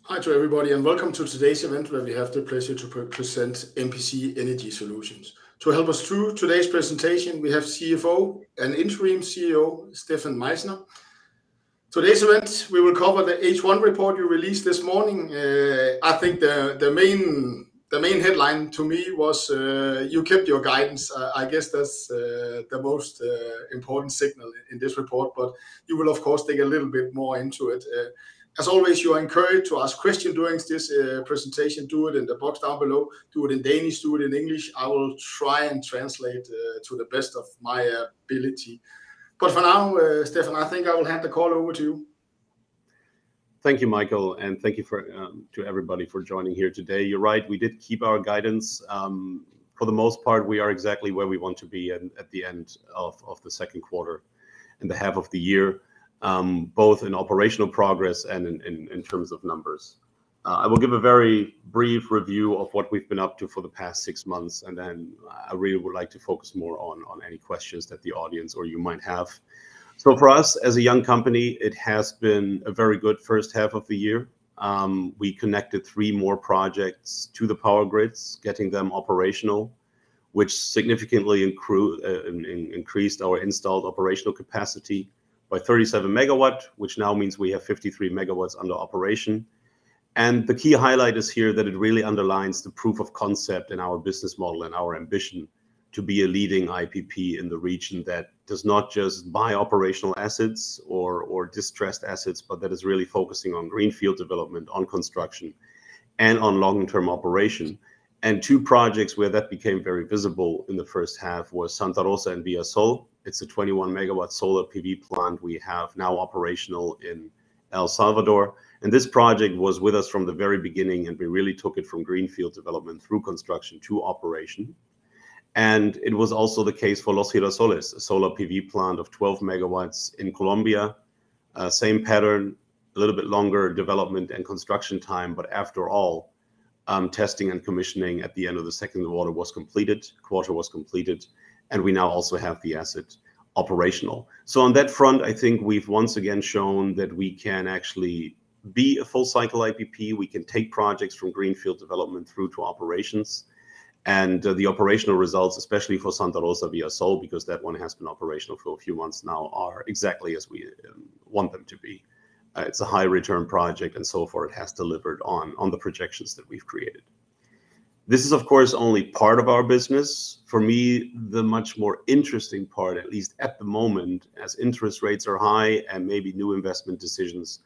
Hi to everybody and welcome to today's event where we have the pleasure to present MPC Energy Solutions. To help us through today's presentation, we have CFO and interim CEO Stefan Meisner. Today's event, we will cover the H1 report you released this morning. I think the main headline to me was you kept your guidance. I guess that's the most important signal in this report, but you will of course dig a little bit more into it. As always, you are encouraged to ask questions during this presentation. Do it in the box down below. Do it in Danish, do it in English. I will try and translate to the best of my ability. But for now, Stefan, I think I will hand the call over to you. Thank you, Michael, and thank you to everybody for joining here today. You're right, we did keep our guidance. For the most part, we are exactly where we want to be at the end of the second quarter and the half of the year. Both in operational progress and in terms of numbers. I will give a very brief review of what we've been up to for the past 6 months, and then I really would like to focus more on any questions that the audience or you might have. So for us as a young company, it has been a very good first half of the year. We connected 3 more projects to the power grids, getting them operational, which significantly increased our installed operational capacity by 37 megawatt, which now means we have 53 megawatts under operation. And the key highlight is here that it really underlines the proof of concept in our business model and our ambition to be a leading IPP in the region that does not just buy operational assets or distressed assets, but that is really focusing on greenfield development, on construction, and on long-term operation. And 2 projects where that became very visible in the first half was Santa Rosa and Villa Sol. It's a 21 megawatt solar PV plant we have now operational in El Salvador. And this project was with us from the very beginning, and we really took it from greenfield development through construction to operation. And it was also the case for Los Girasoles, a solar PV plant of 12 megawatts in Colombia. Same pattern, a little bit longer development and construction time, but after all, testing and commissioning at the end of the second quarter was completed, and we now also have the asset operational. So on that front, I think we've once again shown that we can actually be a full cycle IPP. We can take projects from greenfield development through to operations. And the operational results, especially for Santa Rosa Villa Sol, because that one has been operational for a few months now, are exactly as we want them to be. It's a high return project, and so far it has delivered on the projections that we've created. This is, of course, only part of our business. For me, the much more interesting part, at least at the moment, as interest rates are high and maybe new investment decisions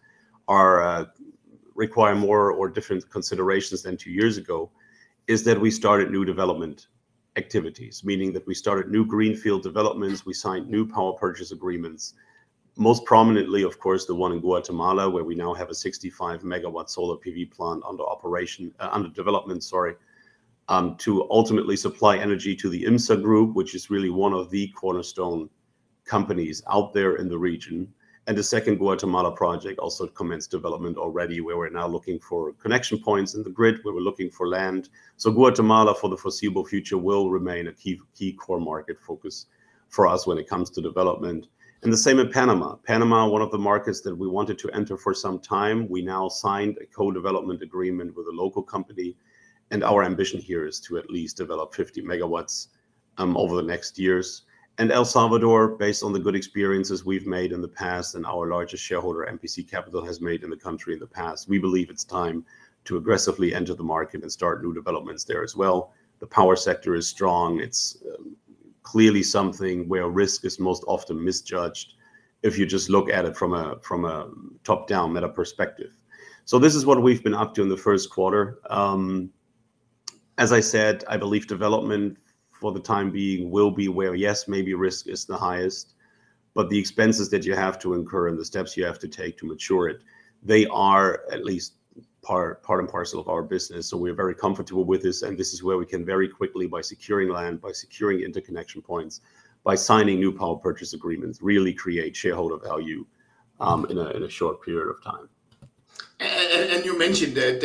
require more or different considerations than 2 years ago, is that we started new development activities, meaning that we started new greenfield developments, we signed new power purchase agreements. Most prominently, of course, the one in Guatemala, where we now have a 65 megawatt solar PV plant under development, to ultimately supply energy to the IMSA group, which is really one of the cornerstone companies out there in the region. And the second Guatemala project also commenced development already, where we're now looking for connection points in the grid, where we're looking for land. So Guatemala for the foreseeable future will remain a key core market focus for us when it comes to development. And the same in Panama. Panama, one of the markets that we wanted to enter for some time. We now signed a co-development agreement with a local company. And our ambition here is to at least develop 50 megawatts over the next years. And El Salvador, based on the good experiences we've made in the past and our largest shareholder, MPC Capital, has made in the country in the past, we believe it's time to aggressively enter the market and start new developments there as well. The power sector is strong. It's clearly something where risk is most often misjudged if you just look at it from a top-down meta perspective. So this is what we've been up to in the first quarter. As I said, I believe development for the time being will be where, yes, maybe risk is the highest, but the expenses that you have to incur and the steps you have to take to mature it, they are at least part and parcel of our business. So we're very comfortable with this, and this is where we can very quickly, by securing land, by securing interconnection points, by signing new power purchase agreements, really create shareholder value in a short period of time. And you mentioned that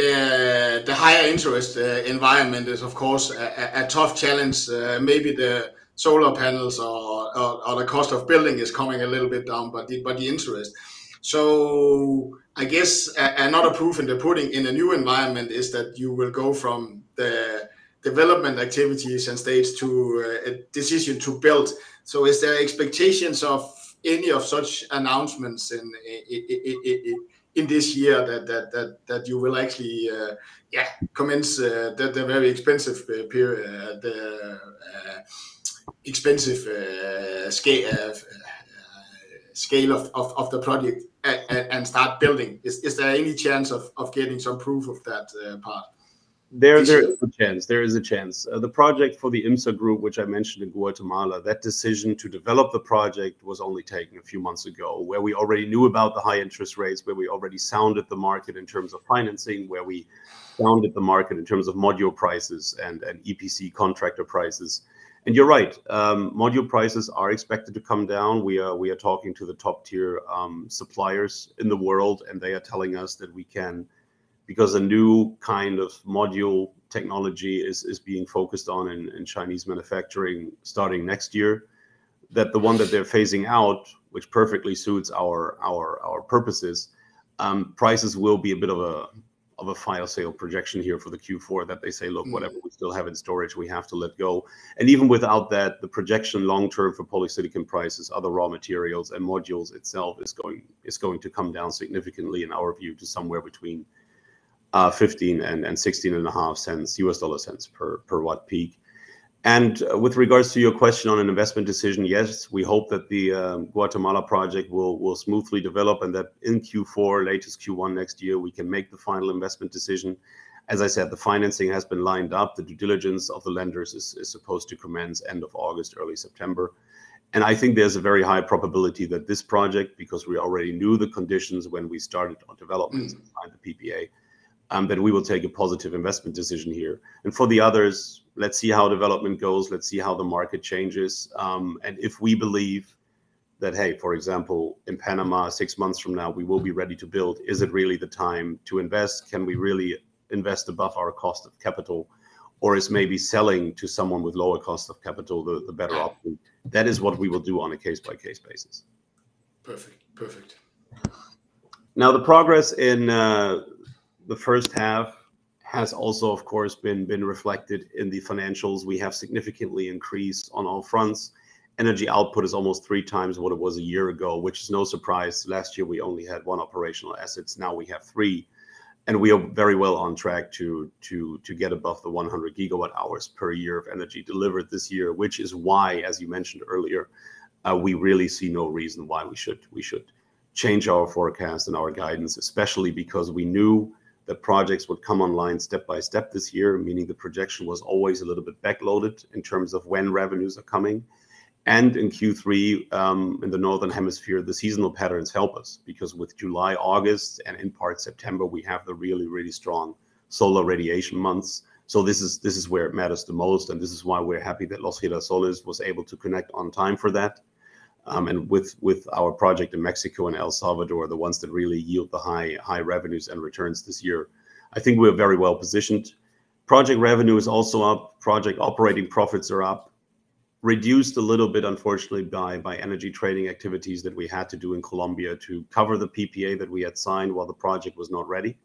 the higher interest environment is, of course, a tough challenge. Maybe the solar panels or the cost of building is coming a little bit down, but the interest. So I guess another proof in the pudding in a new environment is that you will go from the development activities and stage to a decision to build. So is there expectations of any of such announcements in this year that you will actually commence the very expensive period, the expensive scale of the project and start building? Is there any chance of getting some proof of that part? There is a chance. There is a chance. The project for the IMSA group, which I mentioned in Guatemala, that decision to develop the project was only taken a few months ago, where we already knew about the high interest rates, where we already sounded the market in terms of financing, where we sounded the market in terms of module prices and EPC contractor prices. And you're right, module prices are expected to come down. We are talking to the top tier suppliers in the world, and they are telling us that we can, because a new kind of module technology is being focused on in Chinese manufacturing starting next year, that the one that they're phasing out, which perfectly suits our purposes, prices will be a bit of a fire sale projection here for the Q4, that they say, look, whatever we still have in storage, we have to let go. And even without that, the projection long term for polysilicon prices, other raw materials, and modules itself is going to come down significantly, in our view, to somewhere between 15 and 16.5 cents US dollar cents per watt peak. And with regards to your question on an investment decision, yes, we hope that the Guatemala project will smoothly develop, and that in Q4, latest Q1 next year, we can make the final investment decision. As I said, the financing has been lined up. The due diligence of the lenders is supposed to commence end of August, early September. And I think there's a very high probability that this project, because we already knew the conditions when we started on development and signed the PPA, that we will take a positive investment decision here. And for the others, let's see how development goes. Let's see how the market changes. And if we believe that, hey, for example, in Panama, 6 months from now, we will be ready to build, is it really the time to invest? Can we really invest above our cost of capital? Or is maybe selling to someone with lower cost of capital the better option? That is what we will do on a case-by-case basis. Perfect. Now, the progress in the first half has also, of course, been reflected in the financials. We have significantly increased on all fronts. Energy output is almost 3 times what it was a year ago, which is no surprise. Last year, we only had 1 operational assets. Now we have 3. And we are very well on track to get above the 100 gigawatt hours per year of energy delivered this year, which is why, as you mentioned earlier, we really see no reason why we should change our forecast and our guidance, especially because we knew that projects would come online step by step this year, meaning the projection was always a little bit backloaded in terms of when revenues are coming. And in Q3, in the Northern Hemisphere, the seasonal patterns help us, because with July, August, and in part September, we have the really, really strong solar radiation months. So this is where it matters the most. And this is why we're happy that Los Girasoles was able to connect on time for that. And with our project in Mexico and El Salvador, the ones that really yield the high revenues and returns this year, I think we're very well positioned. Project revenue is also up. Project operating profits are up. Reduced a little bit, unfortunately, by energy trading activities that we had to do in Colombia to cover the PPA that we had signed while the project was not ready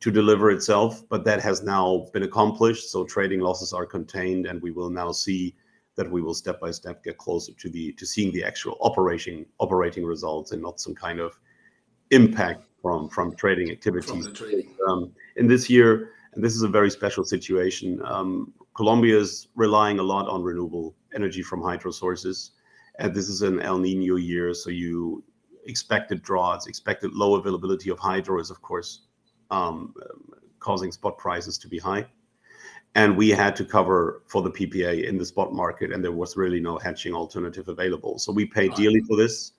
to deliver itself. But that has now been accomplished. So trading losses are contained, and we will now see that we will step by step get closer to seeing the actual operating results, and not some kind of impact from trading activities. In this year, and this is a very special situation, Colombia is relying a lot on renewable energy from hydro sources, and this is an El Nino year, so you expected droughts, expected low availability of hydro is, of course, causing spot prices to be high. And we had to cover for the PPA in the spot market, and there was really no hedging alternative available. So we paid dearly for this.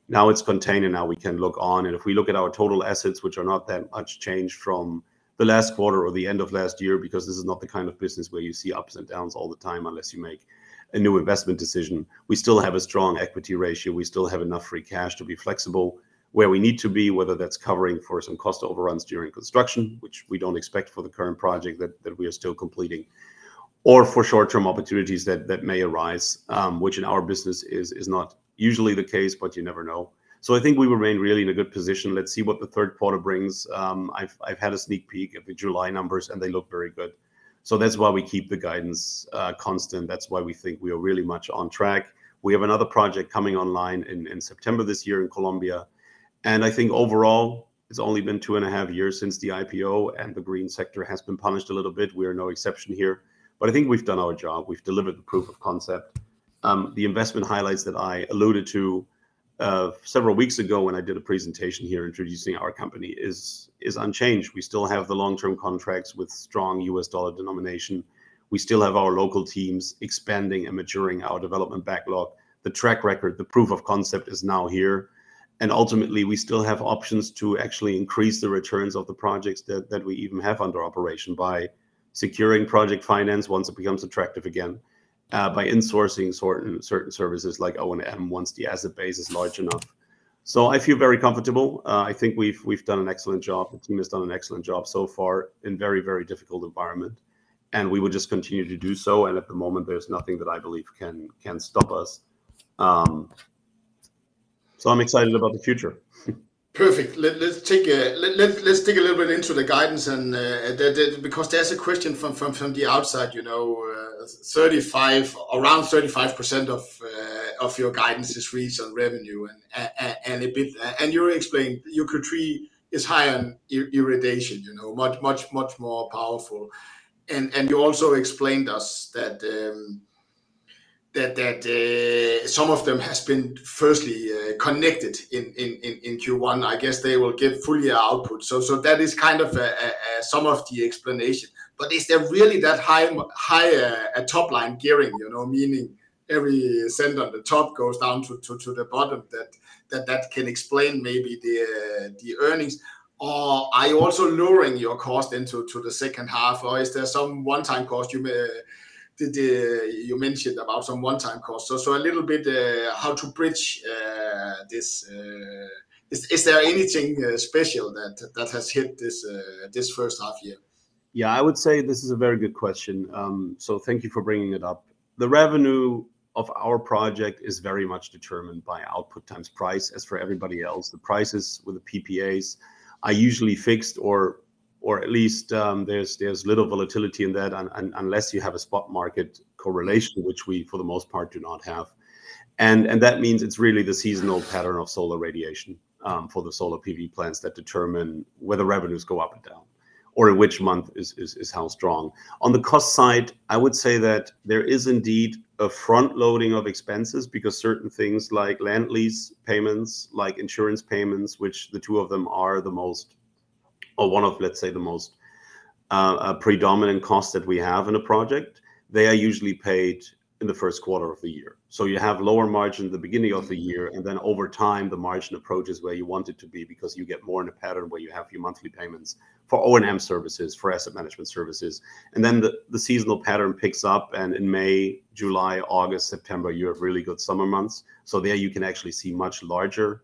Now it's contained, and now we can look on. And if we look at our total assets, which are not that much changed from the last quarter or the end of last year, because this is not the kind of business where you see ups and downs all the time unless you make a new investment decision, we still have a strong equity ratio. We still have enough free cash to be flexible where we need to be, whether that's covering for some cost overruns during construction, which we don't expect for the current project that we are still completing, or for short-term opportunities that may arise, which in our business is not usually the case, but you never know. So I think we remain really in a good position. Let's see what the third quarter brings. I've had a sneak peek at the July numbers, and they look very good. So that's why we keep the guidance constant. That's why we think we are really much on track. We have another project coming online in September this year in Colombia. And I think overall, it's only been 2.5 years since the IPO, and the green sector has been punished a little bit. We are no exception here. But I think we've done our job. We've delivered the proof of concept. The investment highlights that I alluded to several weeks ago when I did a presentation here introducing our company is unchanged. We still have the long-term contracts with strong US dollar denomination. We still have our local teams expanding and maturing our development backlog. The track record, the proof of concept is now here. And ultimately, we still have options to actually increase the returns of the projects that we even have under operation by securing project finance once it becomes attractive again, by insourcing certain services like O&M once the asset base is large enough. So I feel very comfortable. I think we've done an excellent job. The team has done an excellent job so far in very, very difficult environment. And we will just continue to do so. And at the moment, there's nothing that I believe can stop us. So I'm excited about the future. Perfect. Let's dig a little bit into the guidance, and because there's a question from the outside. Around 35% of your guidance is reached on revenue and a bit, and you explained your Q3 is higher on irradiation. Much more powerful, and you also explained us that. That some of them has been firstly connected in Q1. I guess they will give full year output. So that is kind of some of the explanation. But is there really that high top line gearing? Meaning every cent on the top goes down to the bottom. That can explain maybe the earnings. Or are you also lowering your cost into the second half? Or is there some one-time cost you mentioned about some one-time costs? So a little bit how to bridge this. Is there anything special that has hit this first half year? Yeah, I would say this is a very good question. So thank you for bringing it up. The revenue of our project is very much determined by output times price, as for everybody else. The prices with the PPAs are usually fixed, or at least there's little volatility in that, unless you have a spot market correlation, which we, for the most part, do not have. And that means it's really the seasonal pattern of solar radiation for the solar PV plants that determine whether revenues go up and down, or in which month is how strong. On the cost side, I would say that there is indeed a front loading of expenses, because certain things like land lease payments, like insurance payments, which the two of them are the most, or one of, let's say, the most predominant costs that we have in a project, they are usually paid in the first quarter of the year. So you have lower margin at the beginning of the year, and then over time, the margin approaches where you want it to be, because you get more in a pattern where you have your monthly payments for O&M services, for asset management services. And then the seasonal pattern picks up, and in May, July, August, September, you have really good summer months. So there you can actually see much larger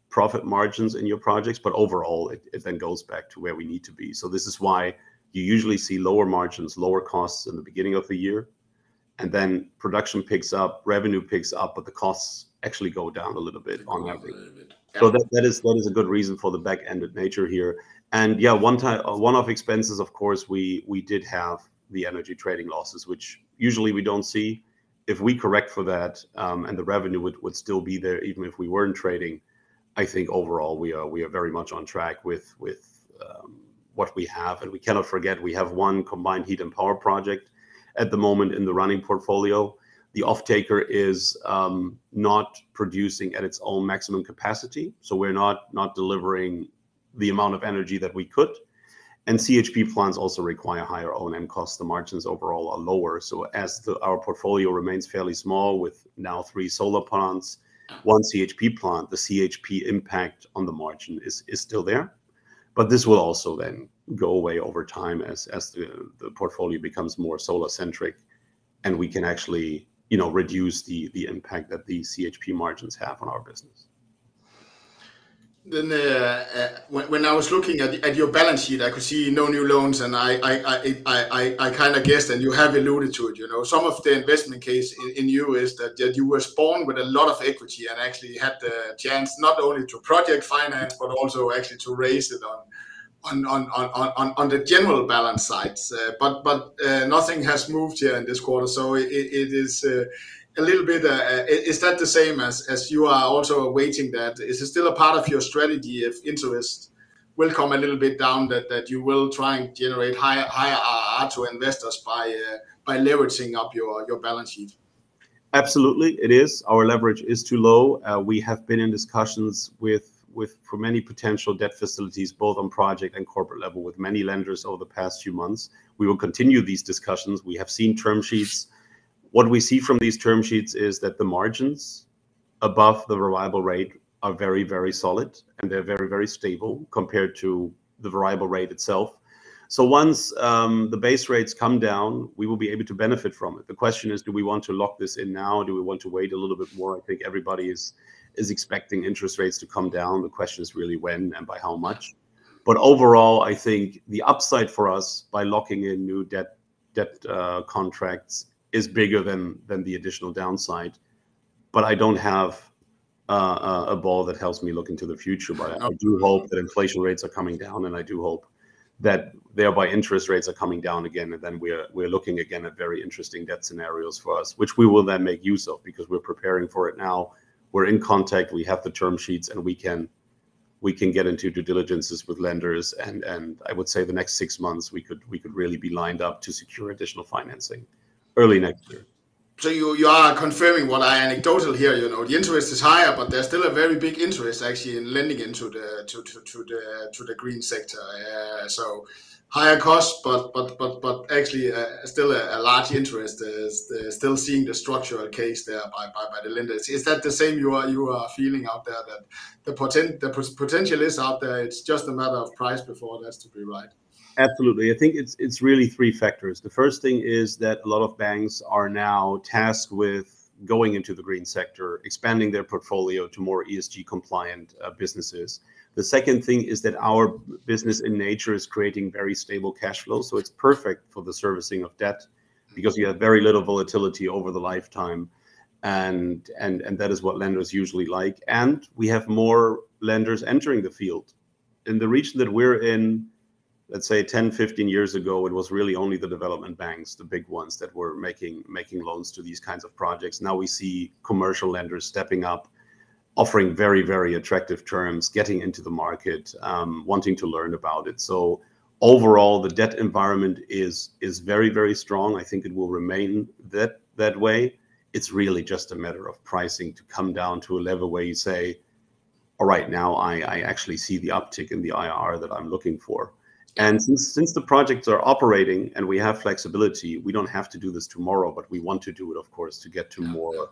profit margins in your projects, but overall it then goes back to where we need to be. So this is why you usually see lower margins, lower costs in the beginning of the year, and then production picks up, revenue picks up, but the costs actually go down a little bit on average. Yeah. So that is a good reason for the back-ended nature here. And yeah, one-off expenses, of course, we did have the energy trading losses, which usually we don't see. If we correct for that, and the revenue would still be there even if we weren't trading, I think overall we are very much on track with what we have. And we cannot forget we have one combined heat and power project at the moment in the running portfolio. The off-taker is not producing at its own maximum capacity, so we're not delivering the amount of energy that we could. And CHP plants also require higher O&M costs. The margins overall are lower. So as our portfolio remains fairly small, with now 3 solar plants, 1 CHP plant, the CHP impact on the margin is still there. But this will also then go away over time as the portfolio becomes more solar centric, and we can actually reduce the impact that the CHP margins have on our business. Then when I was looking at your balance sheet, I could see no new loans, and I kind of guessed, and you have alluded to it. Some of the investment case in you is that you were born with a lot of equity and actually had the chance not only to project finance but also actually to raise it on the general balance sides. But nothing has moved here in this quarter, so it is. A little bit, is that the same as you are also awaiting that? Is it still a part of your strategy if interest will come a little bit down, that you will try and generate higher IRR to investors by leveraging up your balance sheet? Absolutely, it is. Our leverage is too low. We have been in discussions for many potential debt facilities, both on project and corporate level, with many lenders over the past few months. We will continue these discussions. We have seen term sheets. What we see from these term sheets is that the margins above the variable rate are very, very solid, and they're very, very stable compared to the variable rate itself. So once the base rates come down, we will be able to benefit from it. The question is, do we want to lock this in now? Do we want to wait a little bit more? I think everybody is expecting interest rates to come down. The question is really when and by how much. But overall, I think the upside for us by locking in new debt contracts is bigger than the additional downside. But I don't have a ball that helps me look into the future. But I do hope that inflation rates are coming down, and I do hope that thereby interest rates are coming down again, and then we're looking again at very interesting debt scenarios for us, which we will then make use of because we're preparing for it now. We're in contact, we have the term sheets, and we can get into due diligences with lenders, and I would say the next 6 months we could really be lined up to secure additional financing early next year. So you are confirming what I anecdotal here. The interest is higher, but there's still a very big interest actually in lending into the green sector. So higher cost, but actually still a large interest. Still seeing the structural case there by the lenders. Is that the same you are feeling out there, that the potential is out there? It's just a matter of price before that's to be right. Absolutely. I think it's really three factors. The first thing is that a lot of banks are now tasked with going into the green sector, expanding their portfolio to more ESG compliant businesses. The second thing is that our business in nature is creating very stable cash flow. So it's perfect for the servicing of debt because you have very little volatility over the lifetime. And that is what lenders usually like. And we have more lenders entering the field. In the region that we're in, let's say 10, 15 years ago, it was really only the development banks, the big ones, that were making loans to these kinds of projects. Now we see commercial lenders stepping up, offering very, very attractive terms, getting into the market, wanting to learn about it. So overall, the debt environment is very, very strong. I think it will remain that way. It's really just a matter of pricing to come down to a level where you say, all right, now I actually see the uptick in the IRR that I'm looking for. And since the projects are operating and we have flexibility, we don't have to do this tomorrow, but we want to do it, of course, to get to more,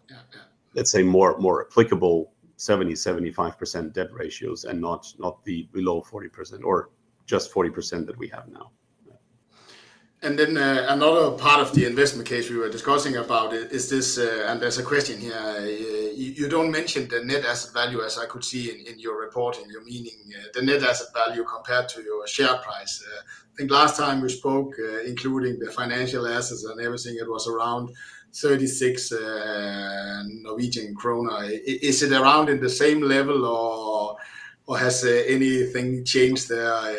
let's say, more applicable 70-75% debt ratios, and not the below 40% or just 40% that we have now. And then another part of the investment case we were discussing about it is this, and there's a question here. You don't mention the net asset value, as I could see in your reporting. You're meaning the net asset value compared to your share price. I think last time we spoke, including the financial assets and everything, it was around 36 Norwegian kroner. Is it around in the same level, or has anything changed there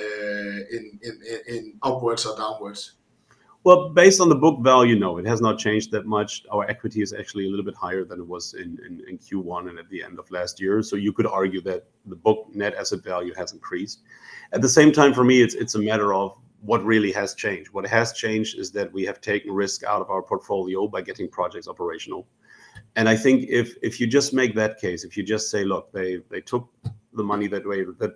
in upwards or downwards? Well, based on the book value, no, it has not changed that much. Our equity is actually a little bit higher than it was in Q1 and at the end of last year. So you could argue that the book net asset value has increased. At the same time, for me, it's a matter of what really has changed. What has changed is that we have taken risk out of our portfolio by getting projects operational. And I think if you just make that case, if you just say, look, they took the money that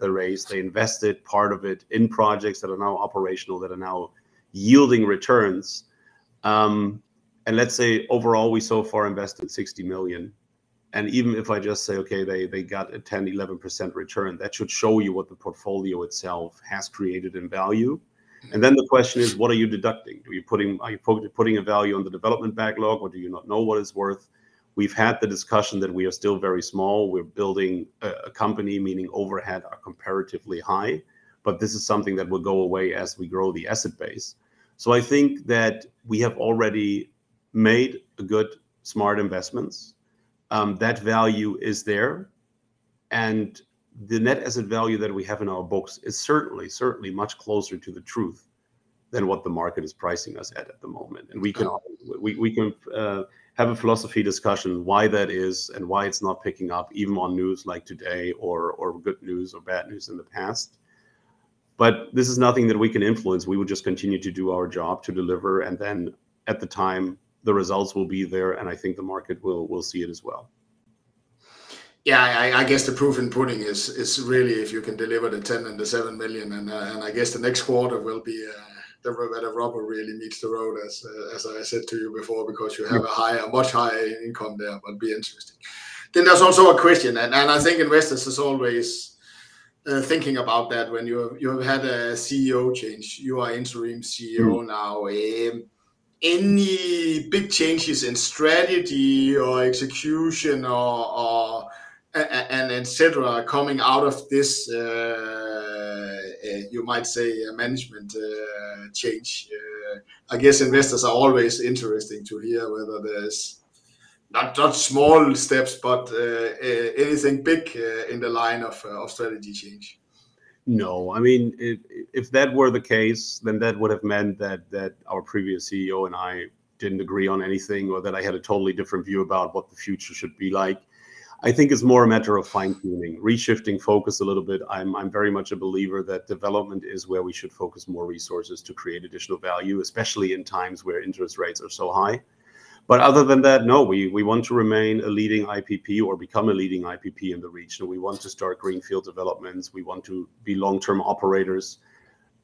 they raised, they invested part of it in projects that are now operational, that are now yielding returns, and let's say overall we so far invested 60 million, and even if I just say, okay, they got a 10-11% return, that should show you what the portfolio itself has created in value. And then the question is, what are you deducting? Are you putting a value on the development backlog, or do you not know what it's worth? We've had the discussion that we are still very small. We're building a company, meaning overhead are comparatively high, but this is something that will go away as we grow the asset base. So I think that we have already made a good, smart investments. That value is there. And the net asset value that we have in our books is certainly much closer to the truth than what the market is pricing us at the moment. And we can have a philosophy discussion why that is and why it's not picking up, even on news like today or good news or bad news in the past. But this is nothing that we can influence. We will just continue to do our job to deliver, and then at the time the results will be there, and I think the market will see it as well. Yeah, I guess the proof in pudding is really if you can deliver the 10 and the 7 million, and I guess the next quarter will be where the rubber really meets the road, as I said to you before, because you have a much higher income there, but be interesting. Then there's also a question, and I think investors is always thinking about that when you have had a CEO change. You are interim CEO now. Any big changes in strategy or execution or and etc. coming out of this, you might say, management change? I guess investors are always interesting to hear whether there's not small steps, but anything big in the line of strategy change. No, I mean, if that were the case, then that would have meant that our previous CEO and I didn't agree on anything, or that I had a totally different view about what the future should be like. I think it's more a matter of fine-tuning, reshifting focus a little bit. I'm very much a believer that development is where we should focus more resources to create additional value, especially in times where interest rates are so high. But other than that, no, we want to remain a leading IPP or become a leading IPP in the region. We want to start greenfield developments. We want to be long-term operators.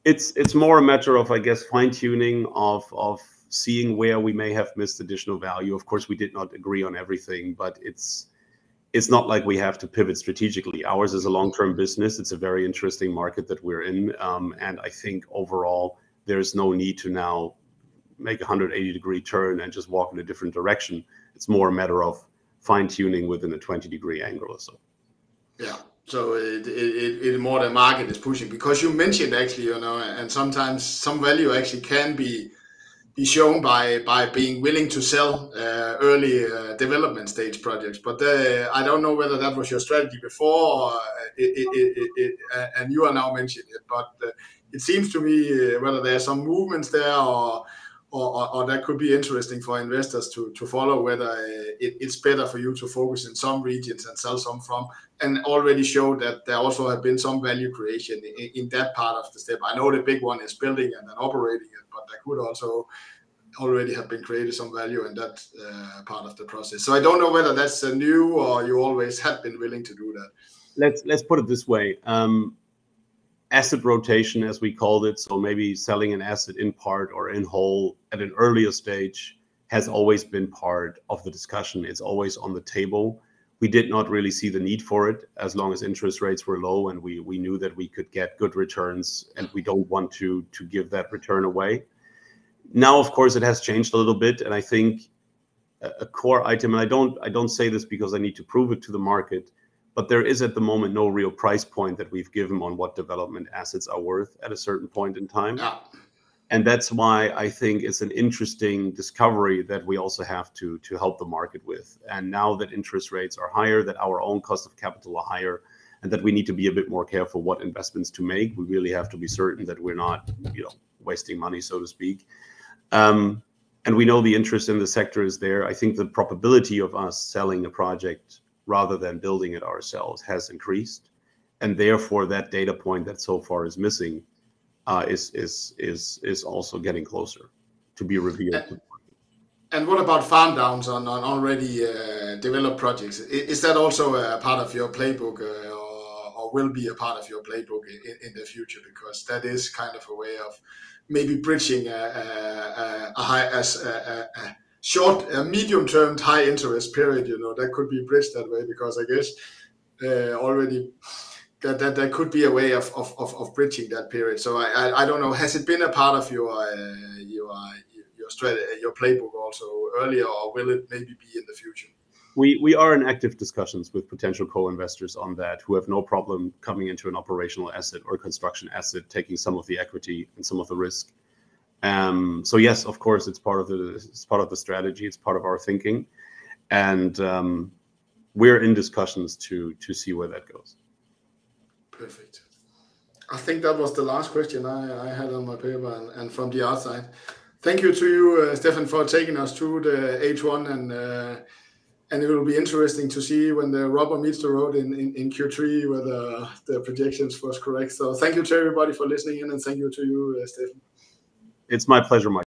It's more a matter of, I guess, fine-tuning of seeing where we may have missed additional value. Of course, we did not agree on everything, but it's not like we have to pivot strategically. Ours is a long-term business. It's a very interesting market that we're in. And I think overall, there's no need to now make a 180-degree turn and just walk in a different direction. It's more a matter of fine-tuning within a 20-degree angle or so. Yeah. So it more the market is pushing, because you mentioned actually, and sometimes some value actually can be shown by being willing to sell early development stage projects. But I don't know whether that was your strategy before, and you are now mentioning it. But it seems to me whether there are some movements there, or that could be interesting for investors to follow, whether it's better for you to focus in some regions and sell some from, and already show that there also have been some value creation in that part of the step. I know the big one is building and then operating it, but there could also already have been created some value in that part of the process. So I don't know whether that's new or you always have been willing to do that. Let's put it this way. Asset rotation, as we called it, so maybe selling an asset in part or in whole at an earlier stage, has always been part of the discussion. It's always on the table. We did not really see the need for it as long as interest rates were low, and we knew that we could get good returns, and we don't want to give that return away. Now, of course, it has changed a little bit, and I think a core item, and I don't say this because I need to prove it to the market, but there is at the moment no real price point that we've given on what development assets are worth at a certain point in time. Yeah. And that's why I think it's an interesting discovery that we also have to help the market with. And now that interest rates are higher, that our own cost of capital are higher, and that we need to be a bit more careful what investments to make, we really have to be certain that we're not, wasting money, so to speak. And we know the interest in the sector is there. I think the probability of us selling a project rather than building it ourselves has increased, and therefore that data point that so far is missing is also getting closer to be revealed. And what about farm downs on already developed projects? Is that also a part of your playbook, or will be a part of your playbook in the future? Because that is kind of a way of maybe bridging a medium-term high interest period, that could be bridged that way, because I guess already that could be a way of bridging that period. So I don't know, has it been a part of your strategy, your playbook also earlier, or will it maybe be in the future? We are in active discussions with potential co-investors on that, who have no problem coming into an operational asset or construction asset, taking some of the equity and some of the risk. So yes, of course, it's part of the strategy. It's part of our thinking, and we're in discussions to see where that goes. Perfect. I think that was the last question I had on my paper and from the outside. Thank you to you, Stefan, for taking us through the H1, and it will be interesting to see when the rubber meets the road in Q3 whether the projections was correct. So thank you to everybody for listening in, and thank you to you, Stefan. It's my pleasure, Mike.